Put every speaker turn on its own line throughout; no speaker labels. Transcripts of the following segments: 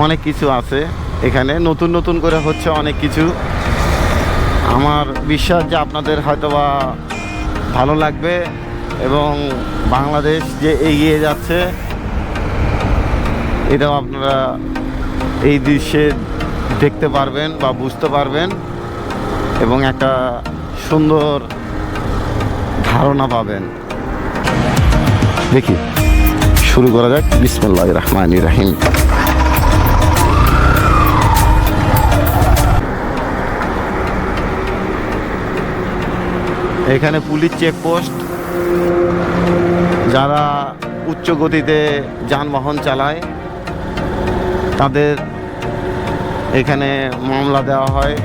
অনেক কিছু আছে এখানে, নতুন নতুন করে হচ্ছে অনেক কিছু। আমার বিশ্বাস যে আপনাদের হয়তোবা ভালো লাগবে এবং বাংলাদেশ যে এগিয়ে যাচ্ছে এটাও আপনারা এই দৃশ্যে দেখতে পারবেন বা বুঝতে পারবেন এবং একটা সুন্দর ধারণা পাবেন। দেখি শুরু করা যাক। বিসমিল্লাহির রহমানির রহিম। এখানে পুলিশ চেকপোস্ট, যারা উচ্চ গতিতে যানবাহন চালায় তাদের এখানে মামলা দেওয়া হয়।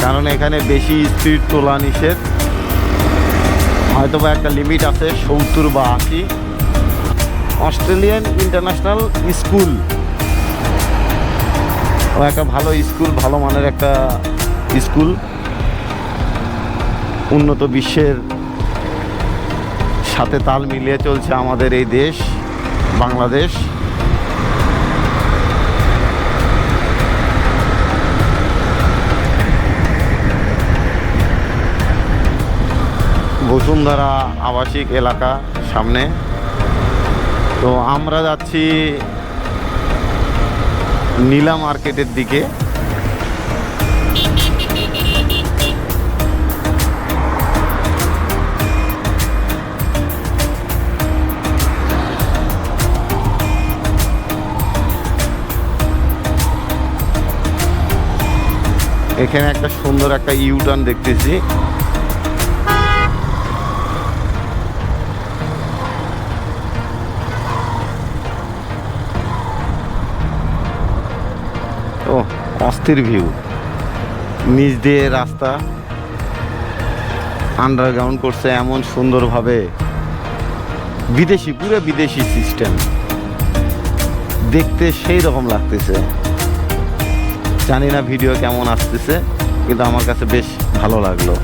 কারণ এখানে বেশি স্পিড তোলা নিষেধ, হয়তোবা একটা লিমিট আছে 70 বা 80। অস্ট্রেলিয়ান ইন্টারন্যাশনাল স্কুল ও একটা ভালো স্কুল, ভালো মানের একটা স্কুল, উন্নত বিশ্বের সাথে তাল মিলিয়ে চলছে আমাদের এই দেশ বাংলাদেশ। বসুন্ধরা আবাসিক এলাকা সামনে। তো আমরা যাচ্ছি নীলা মার্কেটের দিকে। এখানে একটা সুন্দর একটা ইউটার্ন দেখতেছি। ও অস্থির ভিউ, নিচ দিয়ে রাস্তা আন্ডারগ্রাউন্ড করছে এমন সুন্দরভাবে, বিদেশি, পুরো বিদেশি সিস্টেম, দেখতে সেই রকম লাগতেছে। জানি না ভিডিও কেমন আসতেছে, কিন্তু আমার কাছে বেশ ভালো লাগলো।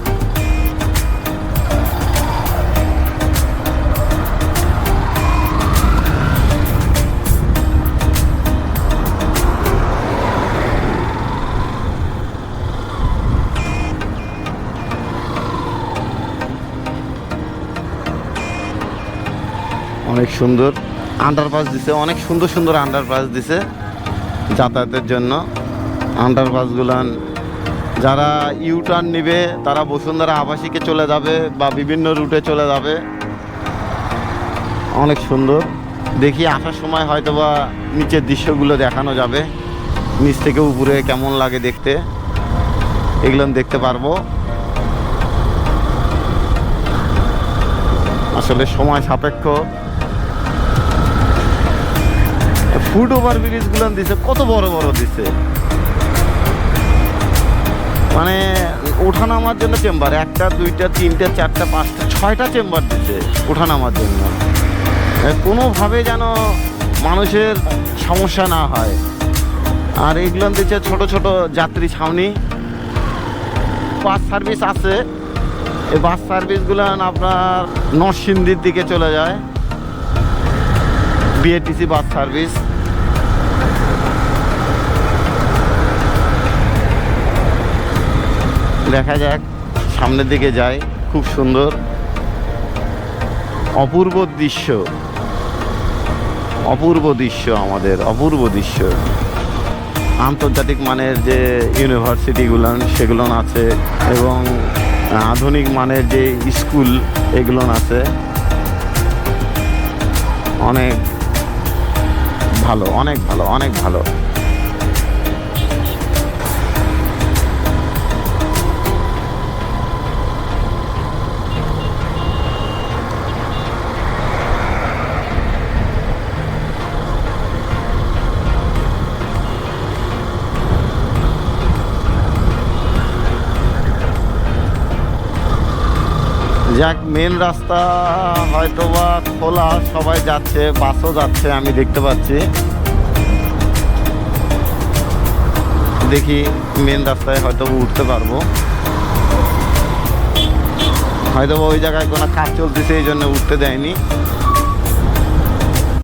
অনেক সুন্দর আন্ডারপাস দিছে, অনেক সুন্দর সুন্দর আন্ডারপাস দিছে যাতায়াতের জন্য। আন্ডারপাসগুলান যারা ইউটার্ন নিবে তারা বসুন্ধরা আবাসিকে চলে যাবে বা বিভিন্ন রুটে চলে যাবে। অনেক সুন্দর। দেখি আসার সময় হয়তোবা নিচের দৃশ্যগুলো দেখানো যাবে, নিচ থেকে উপরে কেমন লাগে দেখতে, এগুলো দেখতে পারবো। আসলে সময় সাপেক্ষ। ফুট ওভার ব্রিজগুলো দিছে, কত বড় বড় দিছে, মানে ওঠানামার জন্য চেম্বার, 1টা 2টা 3টে 4টা 5টা 6টা চেম্বার দিছে ওঠানামার জন্য। কোনোভাবে যেন মানুষের সমস্যা না হয়। আর এগুলো দিচ্ছে ছোট ছোট যাত্রী ছাউনি। বাস সার্ভিস আছে, এই বাস সার্ভিসগুলো আপনার নরসিংদীর দিকে চলে যায়, বিএটিসি বাস সার্ভিস। দেখা যাক, সামনের দিকে যাই। খুব সুন্দর অপূর্ব দৃশ্য, অপূর্ব দৃশ্য, আমাদের অপূর্ব দৃশ্য। আন্তর্জাতিক মানের যে ইউনিভার্সিটিগুলো সেগুলো আছে এবং আধুনিক মানের যে স্কুল এগুলো আছে। অনেক ভালো, অনেক ভালো, অনেক ভালো। যাক, মেন রাস্তা হয়তোবা খোলা, সবাই যাচ্ছে, বাসও যাচ্ছে, আমি দেখতে পাচ্ছি। দেখি মেন রাস্তায় হয়তো উঠতে পারবো, হয়তো ওই জায়গায় কোনো কাজ চলতেছে এই জন্য উঠতে দেয়নি।